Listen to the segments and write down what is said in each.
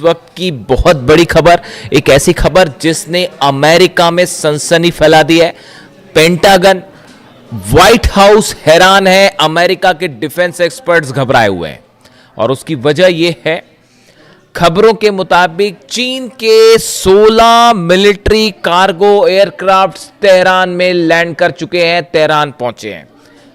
वक्त की बहुत बड़ी खबर, एक ऐसी खबर जिसने अमेरिका में सनसनी फैला दी है। पेंटागन, व्हाइट हाउस हैरान है, अमेरिका के डिफेंस एक्सपर्ट्स घबराए हुए हैं और उसकी वजह यह है, खबरों के मुताबिक चीन के 16 मिलिट्री कार्गो एयरक्राफ्ट तेहरान में लैंड कर चुके हैं, तेहरान पहुंचे हैं।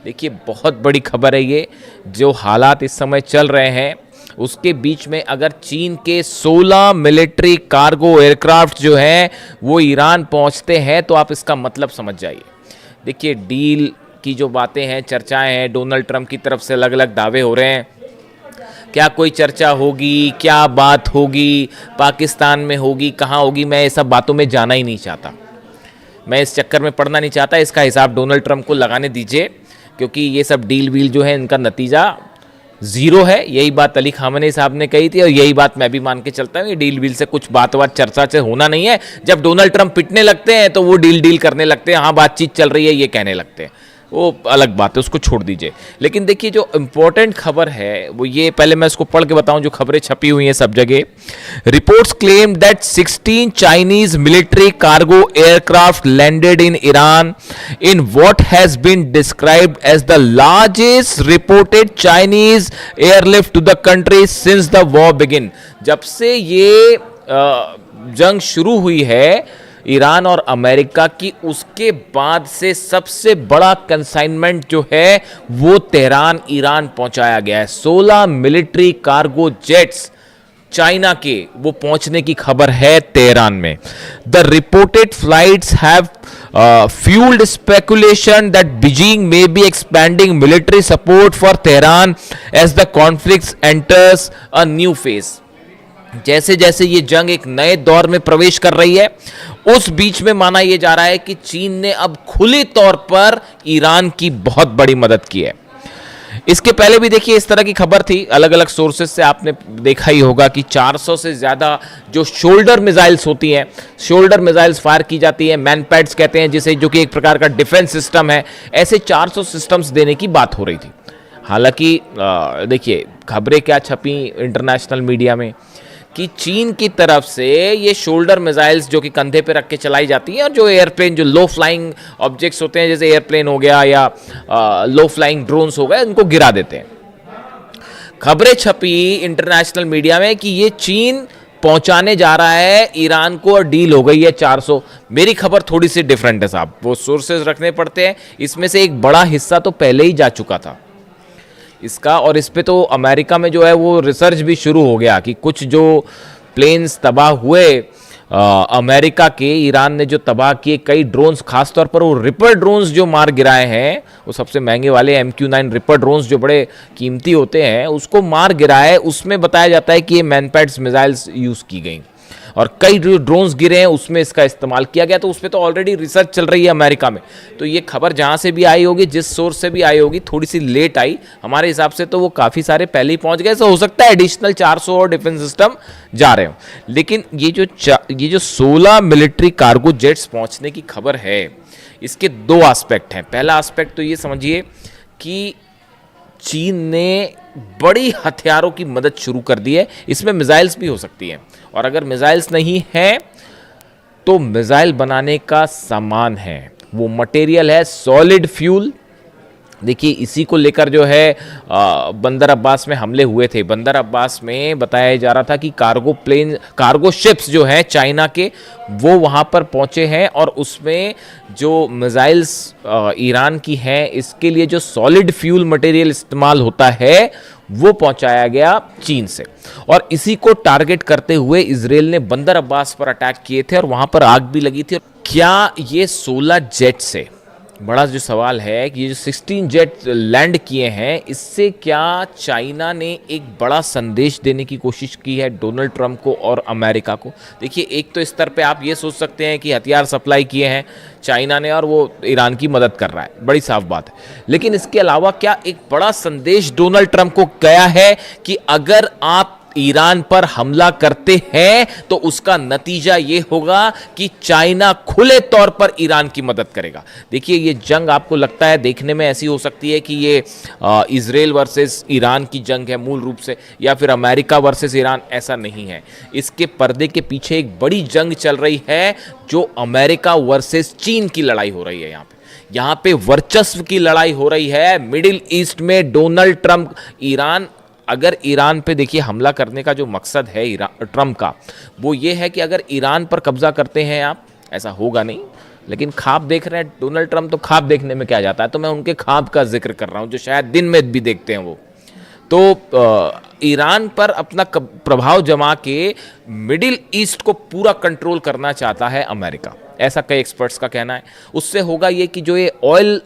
देखिए बहुत बड़ी खबर है ये। जो हालात इस समय चल रहे हैं उसके बीच में अगर चीन के 16 मिलिट्री कार्गो एयरक्राफ्ट जो हैं वो ईरान पहुंचते हैं तो आप इसका मतलब समझ जाइए। देखिए डील की जो बातें हैं, चर्चाएं हैं, डोनाल्ड ट्रंप की तरफ से अलग अलग दावे हो रहे हैं। क्या कोई चर्चा होगी, क्या बात होगी, पाकिस्तान में होगी, कहाँ होगी, मैं ये सब बातों में जाना ही नहीं चाहता। मैं इस चक्कर में पड़ना नहीं चाहता। इसका हिसाब डोनाल्ड ट्रंप को लगाने दीजिए, क्योंकि ये सब डील वील जो है इनका नतीजा ज़ीरो है। यही बात अली खामनेई साहब ने कही थी और यही बात मैं भी मान के चलता हूँ। ये डील वील से कुछ बात चर्चा से होना नहीं है। जब डोनाल्ड ट्रंप पिटने लगते हैं तो वो डील करने लगते हैं, हाँ बातचीत चल रही है ये कहने लगते हैं, वो अलग बात है, उसको छोड़ दीजिए। लेकिन देखिए जो इम्पोर्टेंट खबर है वो ये, पहले मैं इसको पढ़ के बताऊं जो खबरें छपी हुई हैं सब जगह। Reports claim that 16 Chinese military cargo aircraft landed in Iran in what has been described as the largest reported Chinese airlift to the country since the war begin. जब से ये जंग शुरू हुई है ईरान और अमेरिका की, उसके बाद से सबसे बड़ा कंसाइनमेंट जो है वो तेहरान ईरान पहुंचाया गया है। 16 मिलिट्री कार्गो जेट्स चाइना के वो पहुंचने की खबर है तेहरान में। The reported flights have fueled speculation that Beijing may be expanding military support for Tehran as the conflict enters a new phase. जैसे जैसे ये जंग एक नए दौर में प्रवेश कर रही है उस बीच में माना यह जा रहा है कि चीन ने अब खुले तौर पर ईरान की बहुत बड़ी मदद की है। इसके पहले भी देखिए इस तरह की खबर थी, अलग अलग सोर्सेज से आपने देखा ही होगा कि 400 से ज़्यादा जो शोल्डर मिसाइल्स होती हैं, शोल्डर मिसाइल्स फायर की जाती है, मैनपैड्स कहते हैं जिसे, जो कि एक प्रकार का डिफेंस सिस्टम है, ऐसे 400 सिस्टम्स देने की बात हो रही थी। हालांकि देखिए खबरें क्या छपी इंटरनेशनल मीडिया में कि चीन की तरफ से ये शोल्डर मिसाइल्स जो कि कंधे पे रख के चलाई जाती हैं और जो एयरप्लेन, जो लो फ्लाइंग ऑब्जेक्ट्स होते हैं जैसे एयरप्लेन हो गया या लो फ्लाइंग ड्रोन्स हो गए, उनको गिरा देते हैं। खबरें छपी इंटरनेशनल मीडिया में कि ये चीन पहुंचाने जा रहा है ईरान को और डील हो गई है 400। मेरी खबर थोड़ी सी डिफरेंट है साहब, वो सोर्सेज रखने पड़ते हैं। इसमें से एक बड़ा हिस्सा तो पहले ही जा चुका था इसका, और इस पे तो अमेरिका में जो है वो रिसर्च भी शुरू हो गया कि कुछ जो प्लेन्स तबाह हुए अमेरिका के, ईरान ने जो तबाह किए कई ड्रोन्स, खासतौर पर वो रिपर ड्रोन्स जो मार गिराए हैं, वो सबसे महंगे वाले MQ-9 रिपर ड्रोन्स जो बड़े कीमती होते हैं उसको मार गिराए। उसमें बताया जाता है कि ये मैनपैड्स मिसाइल्स यूज़ की गई और कई जो ड्रोन्स गिरे हैं उसमें इसका इस्तेमाल किया गया। तो उस पर तो ऑलरेडी रिसर्च चल रही है अमेरिका में। तो ये खबर जहाँ से भी आई होगी, जिस सोर्स से भी आई होगी, थोड़ी सी लेट आई हमारे हिसाब से, तो वो काफ़ी सारे पहले ही पहुँच गए। तो हो सकता है एडिशनल 400 और डिफेंस सिस्टम जा रहे हो। लेकिन ये जो 16 मिलिट्री कार्गो जेट्स पहुँचने की खबर है, इसके दो एस्पेक्ट हैं। पहला एस्पेक्ट तो ये समझिए कि चीन ने बड़ी हथियारों की मदद शुरू कर दी है। इसमें मिसाइल्स भी हो सकती हैं, और अगर मिसाइल्स नहीं हैं तो मिसाइल बनाने का सामान है, वो मटेरियल है सॉलिड फ्यूल। देखिए इसी को लेकर जो है बंदर अब्बास में हमले हुए थे। बंदर अब्बास में बताया जा रहा था कि कार्गो शिप्स जो हैं चाइना के, वो वहाँ पर पहुँचे हैं और उसमें जो मिसाइल्स ईरान की हैं इसके लिए जो सॉलिड फ्यूल मटेरियल इस्तेमाल होता है वो पहुंचाया गया चीन से, और इसी को टारगेट करते हुए इजराइल ने बंदर अब्बास पर अटैक किए थे और वहां पर आग भी लगी थी। क्या ये 16 जेट से, बड़ा जो सवाल है कि ये जो 16 जेट लैंड किए हैं, इससे क्या चाइना ने एक बड़ा संदेश देने की कोशिश की है डोनाल्ड ट्रंप को और अमेरिका को? देखिए एक तो स्तर पे आप ये सोच सकते हैं कि हथियार सप्लाई किए हैं चाइना ने और वो ईरान की मदद कर रहा है, बड़ी साफ बात है। लेकिन इसके अलावा क्या एक बड़ा संदेश डोनाल्ड ट्रंप को गया है कि अगर आप ईरान पर हमला करते हैं तो उसका नतीजा यह होगा कि चाइना खुले तौर पर ईरान की मदद करेगा। देखिए, ये जंग आपको लगता है देखने में ऐसी हो सकती है कि ये इजराइल वर्सेस ईरान की जंग है मूल रूप से, या फिर अमेरिका वर्सेस ईरान, ऐसा नहीं है। इसके पर्दे के पीछे एक बड़ी जंग चल रही है जो अमेरिका वर्सेस चीन की लड़ाई हो रही है। यहां पे वर्चस्व की लड़ाई हो रही है मिडिल ईस्ट में। डोनाल्ड ट्रंप, ईरान, अगर ईरान पे देखिए हमला करने का जो मकसद है ट्रंप का, वो ये है कि अगर ईरान पर कब्जा करते हैं आप, ऐसा होगा नहीं, लेकिन ख्वाब देख रहे हैं डोनाल्ड ट्रंप, तो ख्वाब देखने में क्या जाता है, तो मैं उनके ख्वाब का जिक्र कर रहा हूं जो शायद दिन में भी देखते हैं वो। तो ईरान पर अपना प्रभाव जमा के मिडिल ईस्ट को पूरा कंट्रोल करना चाहता है अमेरिका, ऐसा कई एक्सपर्ट्स का कहना है। उससे होगा ये कि जो ये ऑयल,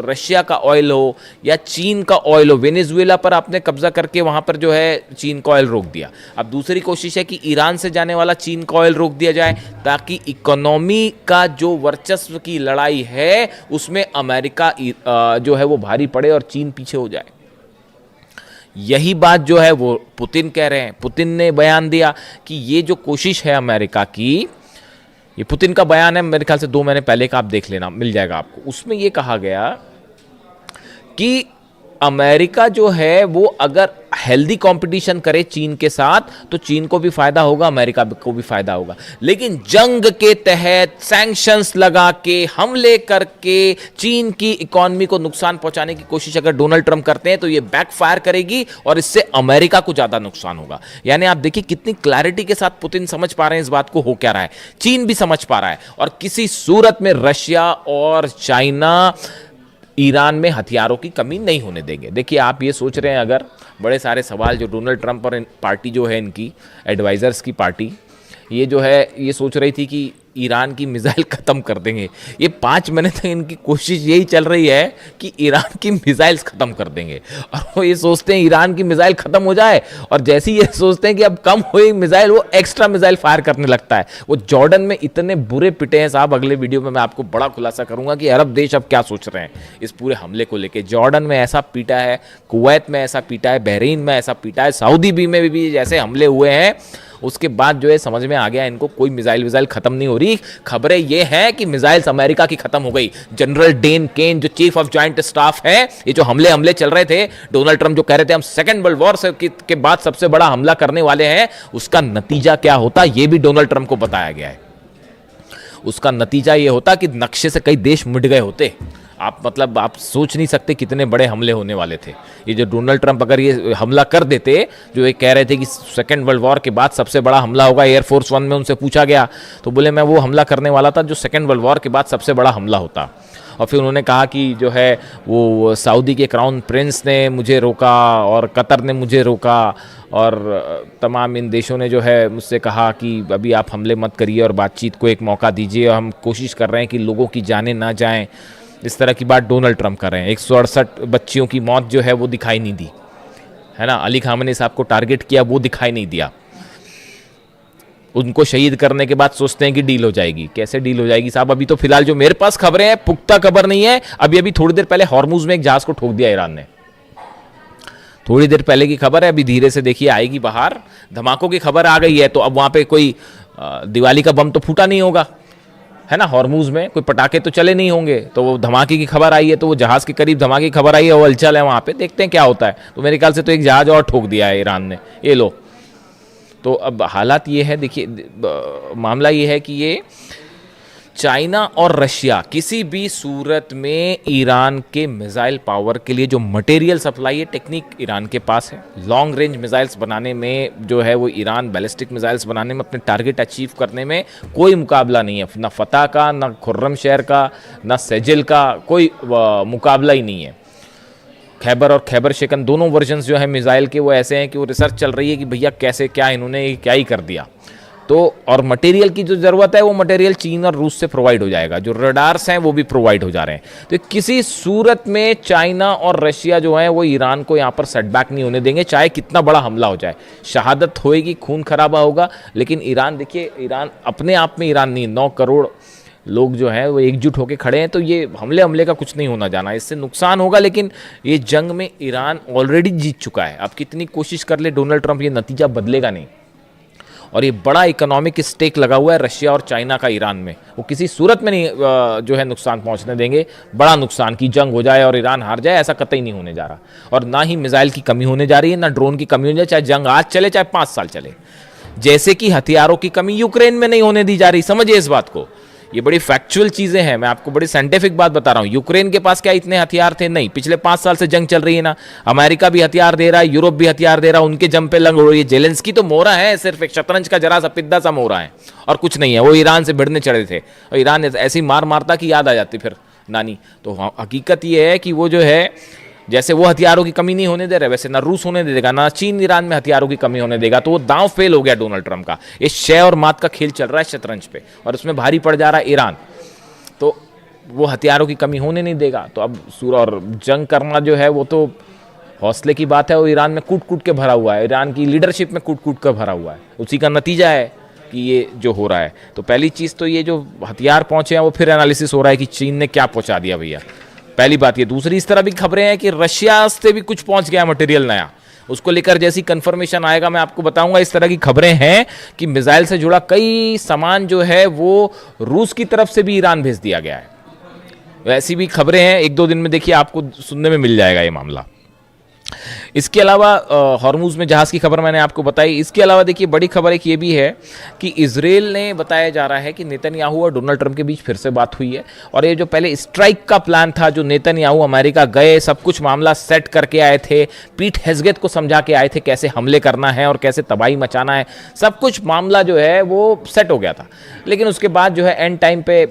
रशिया का ऑयल हो या चीन का ऑयल हो, वेनेजुएला पर आपने कब्जा करके वहां पर जो है चीन का ऑयल रोक दिया। अब दूसरी कोशिश है कि ईरान से जाने वाला चीन का ऑयल रोक दिया जाए, ताकि इकोनॉमी का जो वर्चस्व की लड़ाई है उसमें अमेरिका जो है वो भारी पड़े और चीन पीछे हो जाए। यही बात जो है वो पुतिन कह रहे हैं। पुतिन ने बयान दिया कि ये जो कोशिश है अमेरिका की, ये पुतिन का बयान है मेरे ख्याल से 2 महीने पहले का, आप देख लेना, मिल जाएगा आपको। उसमें ये कहा गया कि अमेरिका जो है वो अगर हेल्दी कंपटीशन करे चीन के साथ तो चीन को भी फायदा होगा, अमेरिका को भी फायदा होगा। लेकिन जंग के तहत सैंक्शंस लगा के, हमले करके चीन की इकोनॉमी को नुकसान पहुंचाने की कोशिश अगर डोनाल्ड ट्रंप करते हैं तो ये बैकफायर करेगी और इससे अमेरिका को ज्यादा नुकसान होगा। यानी आप देखिए कितनी क्लैरिटी के साथ पुतिन समझ पा रहे हैं इस बात को हो क्या रहा है, चीन भी समझ पा रहा है, और किसी सूरत में रशिया और चाइना ईरान में हथियारों की कमी नहीं होने देंगे। देखिए, आप ये सोच रहे हैं, अगर बड़े सारे सवाल जो डोनाल्ड ट्रंप और पार्टी जो है इनकी एडवाइजर्स की पार्टी, ये जो है ये सोच रही थी कि ईरान की मिसाइल ख़त्म कर देंगे। ये 5 महीने तक इनकी कोशिश यही चल रही है कि ईरान की मिसाइल्स ख़त्म कर देंगे, और वो ये सोचते हैं ईरान की मिसाइल ख़त्म हो जाए, और जैसे ही ये सोचते हैं कि अब कम हुई मिसाइल, वो एक्स्ट्रा मिसाइल फायर करने लगता है। वो जॉर्डन में इतने बुरे पिटे हैं साहब, अगले वीडियो में मैं आपको बड़ा खुलासा करूंगा कि अरब देश अब क्या सोच रहे हैं इस पूरे हमले को लेकर। जॉर्डन में ऐसा पीटा है, कुवैत में ऐसा पीटा है, बहरीन में ऐसा पीटा है, सऊदी में भी जैसे हमले हुए हैं, उसके बाद जो है समझ में आ गया इनको कोई मिसाइल खत्म नहीं हो रही। खबरें ये हैं कि मिसाइल्स अमेरिका की खत्म हो गई। जनरल डेन केन जो चीफ ऑफ जॉइंट स्टाफ है, ये जो हमले चल रहे थे, डोनाल्ड ट्रंप जो कह रहे थे हम सेकेंड वर्ल्ड वॉर के बाद सबसे बड़ा हमला करने वाले हैं, उसका नतीजा क्या होता ये भी डोनाल्ड ट्रंप को बताया गया है। उसका नतीजा ये होता कि नक्शे से कई देश मिट गए होते। आप सोच नहीं सकते कितने बड़े हमले होने वाले थे। ये जो डोनाल्ड ट्रंप अगर ये हमला कर देते, जो ये कह रहे थे कि सेकेंड वर्ल्ड वॉर के बाद सबसे बड़ा हमला होगा, एयरफोर्स 1 में उनसे पूछा गया तो बोले मैं वो हमला करने वाला था जो सेकेंड वर्ल्ड वॉर के बाद सबसे बड़ा हमला होता। और फिर उन्होंने कहा कि जो है वो सऊदी के क्राउन प्रिंस ने मुझे रोका और कतर ने मुझे रोका, और तमाम इन देशों ने जो है मुझसे कहा कि अभी आप हमले मत करिए और बातचीत को एक मौका दीजिए, और हम कोशिश कर रहे हैं कि लोगों की जानें ना जाएं। इस तरह की बात डोनाल्ड ट्रंप कर रहे हैं। 168 बच्चियों की मौत जो है वो दिखाई नहीं दी, है ना। अली खामनी साहब को टारगेट किया, वो दिखाई नहीं दिया। उनको शहीद करने के बाद सोचते हैं कि डील हो जाएगी। कैसे डील हो जाएगी साहब? अभी तो फिलहाल जो मेरे पास खबरें हैं, पुख्ता खबर नहीं है। अभी थोड़ी देर पहले हॉर्मुज में एक जहाज को ठोक दिया ईरान ने, थोड़ी देर पहले की खबर है। अभी धीरे से देखिए आएगी बाहर। धमाकों की खबर आ गई है, तो अब वहां पे कोई दिवाली का बम तो फूटा नहीं होगा, है ना। हॉर्मुज में कोई पटाखे तो चले नहीं होंगे, तो वो धमाके की खबर आई है, तो वो जहाज के करीब धमाके की खबर आई है, वो हलचल है वहां पे, देखते हैं क्या होता है। तो मेरे ख्याल से तो एक जहाज और ठोक दिया है ईरान ने, ये लो। तो अब हालात ये है, देखिए मामला ये है कि ये चाइना और रशिया किसी भी सूरत में ईरान के मिसाइल पावर के लिए जो मटेरियल सप्लाई है, टेक्निक ईरान के पास है। लॉन्ग रेंज मिसाइल्स बनाने में जो है वो ईरान बैलिस्टिक मिसाइल्स बनाने में, अपने टारगेट अचीव करने में कोई मुकाबला नहीं है। ना फतह का, ना खुर्रमशहर का, ना सेजिल का, कोई मुकाबला ही नहीं है। खैबर और खैबर शेकन दोनों वर्जन्स जो है मिसाइल के वो ऐसे हैं कि वो रिसर्च चल रही है कि भैया कैसे क्या इन्होंने क्या ही कर दिया। तो और मटेरियल की जो ज़रूरत है वो मटेरियल चीन और रूस से प्रोवाइड हो जाएगा, जो रडार्स हैं वो भी प्रोवाइड हो जा रहे हैं। तो किसी सूरत में चाइना और रशिया जो है वो ईरान को यहाँ पर सेटबैक नहीं होने देंगे, चाहे कितना बड़ा हमला हो जाए। शहादत होएगी, खून खराबा होगा, लेकिन ईरान, देखिए ईरान अपने आप में ईरान नहीं, 9 करोड़ लोग जो हैं वो एकजुट होकर खड़े हैं, तो ये हमले का कुछ नहीं होना जाना, इससे नुकसान होगा, लेकिन ये जंग में ईरान ऑलरेडी जीत चुका है। अब कितनी कोशिश कर ले डोनाल्ड ट्रंप, ये नतीजा बदलेगा नहीं। और ये बड़ा इकोनॉमिक स्टेक लगा हुआ है रशिया और चाइना का ईरान में, वो किसी सूरत में नहीं जो है नुकसान पहुंचने देंगे। बड़ा नुकसान की जंग हो जाए और ईरान हार जाए, ऐसा कतई नहीं होने जा रहा। और ना ही मिसाइल की कमी होने जा रही है, ना ड्रोन की कमी होने जा रही, चाहे जंग आज चले चाहे 5 साल चले। जैसे कि हथियारों की कमी यूक्रेन में नहीं होने दी जा रही, समझिए इस बात को। ये बड़ी फैक्चुअल चीजें हैं, मैं आपको बड़ी साइंटिफिक बात बता रहा हूं। यूक्रेन के पास क्या इतने हथियार थे? नहीं। पिछले 5 साल से जंग चल रही है ना, अमेरिका भी हथियार दे रहा है, यूरोप भी हथियार दे रहा है, उनके जम पे लंग हो रही है। जेलेंस्की तो मोहरा है, सिर्फ एक शतरंज का जरा सा पिद्दा सा मोहरा है और कुछ नहीं है। वो ईरान से भिड़ने चढ़े थे और ईरान ऐसी मार मारता कि याद आ जाती फिर नानी। तो हकीकत ये है कि वो जो है, जैसे वो हथियारों की कमी नहीं होने दे रहे, वैसे ना रूस होने देगा, ना चीन ईरान में हथियारों की कमी होने देगा। तो वो दांव फेल हो गया डोनाल्ड ट्रंप का। ये शय और मात का खेल चल रहा है शतरंज पे, और उसमें भारी पड़ जा रहा है ईरान। तो वो हथियारों की कमी होने नहीं देगा। तो अब और जंग करना जो है वो तो हौसले की बात है। वो ईरान में कूट कूट के भरा हुआ है, ईरान की लीडरशिप में कूट कूट कर भरा हुआ है। उसी का नतीजा है कि ये जो हो रहा है। तो पहली चीज़ तो ये जो हथियार पहुंचे हैं वो फिर एनालिसिस हो रहा है कि चीन ने क्या पहुंचा दिया भैया, पहली बात ये। दूसरी, इस तरह भी खबरें हैं कि रशिया से भी कुछ पहुंच गया मटेरियल नया, उसको लेकर जैसी कंफर्मेशन आएगा मैं आपको बताऊंगा। इस तरह की खबरें हैं कि मिसाइल से जुड़ा कई सामान जो है वो रूस की तरफ से भी ईरान भेज दिया गया है। ऐसी भी खबरें हैं, 1-2 दिन में देखिए आपको सुनने में मिल जाएगा ये मामला। इसके अलावा हॉर्मुज में जहाज की खबर मैंने आपको बताई। इसके अलावा देखिए बड़ी खबर एक ये भी है कि इजराइल ने बताया जा रहा है कि नेतन्याहू और डोनाल्ड ट्रंप के बीच फिर से बात हुई है। और ये जो पहले स्ट्राइक का प्लान था, जो नेतन्याहू अमेरिका गए, सब कुछ मामला सेट करके आए थे, पीट हेग्सेथ को समझा के आए थे कैसे हमले करना है और कैसे तबाही मचाना है, सब कुछ मामला जो है वो सेट हो गया था। लेकिन उसके बाद जो है एंड टाइम पे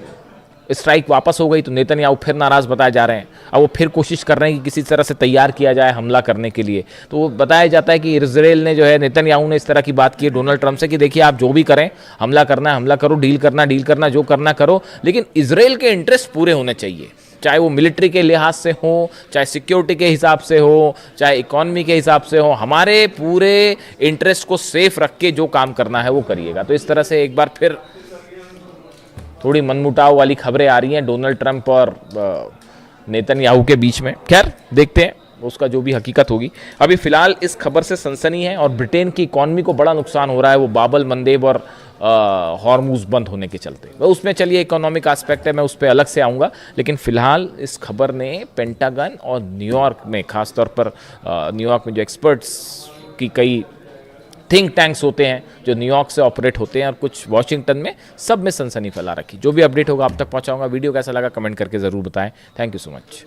स्ट्राइक वापस हो गई, तो नेतन्याहू फिर नाराज बताए जा रहे हैं। अब वो फिर कोशिश कर रहे हैं कि किसी तरह से तैयार किया जाए हमला करने के लिए। तो वो बताया जाता है कि इजराइल ने जो है, नेतन्याहू ने इस तरह की बात की है डोनाल्ड ट्रंप से कि देखिए आप जो भी करें, हमला करना है हमला करो, डील करना जो करना करो, लेकिन इजराइल के इंटरेस्ट पूरे होने चाहिए। चाहे वो मिलिट्री के लिहाज से हो, चाहे सिक्योरिटी के हिसाब से हो, चाहे इकॉनमी के हिसाब से हो, हमारे पूरे इंटरेस्ट को सेफ रख के जो काम करना है वो करिएगा। तो इस तरह से एक बार फिर थोड़ी मनमुटाव वाली खबरें आ रही हैं डोनाल्ड ट्रंप और नेतन्याहू के बीच में। खैर देखते हैं उसका जो भी हकीकत होगी। अभी फिलहाल इस खबर से सनसनी है और ब्रिटेन की इकॉनमी को बड़ा नुकसान हो रहा है, वो बाबल मंदेब और हॉर्मुज बंद होने के चलते। वो उसमें चलिए इकोनॉमिक एस्पेक्ट है, मैं उस पर अलग से आऊँगा। लेकिन फिलहाल इस खबर ने पेंटागन और न्यूयॉर्क में, खासतौर पर न्यूयॉर्क में जो एक्सपर्ट्स की कई थिंक टैंक्स होते हैं जो न्यूयॉर्क से ऑपरेट होते हैं और कुछ वॉशिंगटन में, सब में सनसनी फैला रखी। जो भी अपडेट होगा आप तक पहुंचाऊंगा। वीडियो कैसा लगा कमेंट करके ज़रूर बताएं। Thank you so much.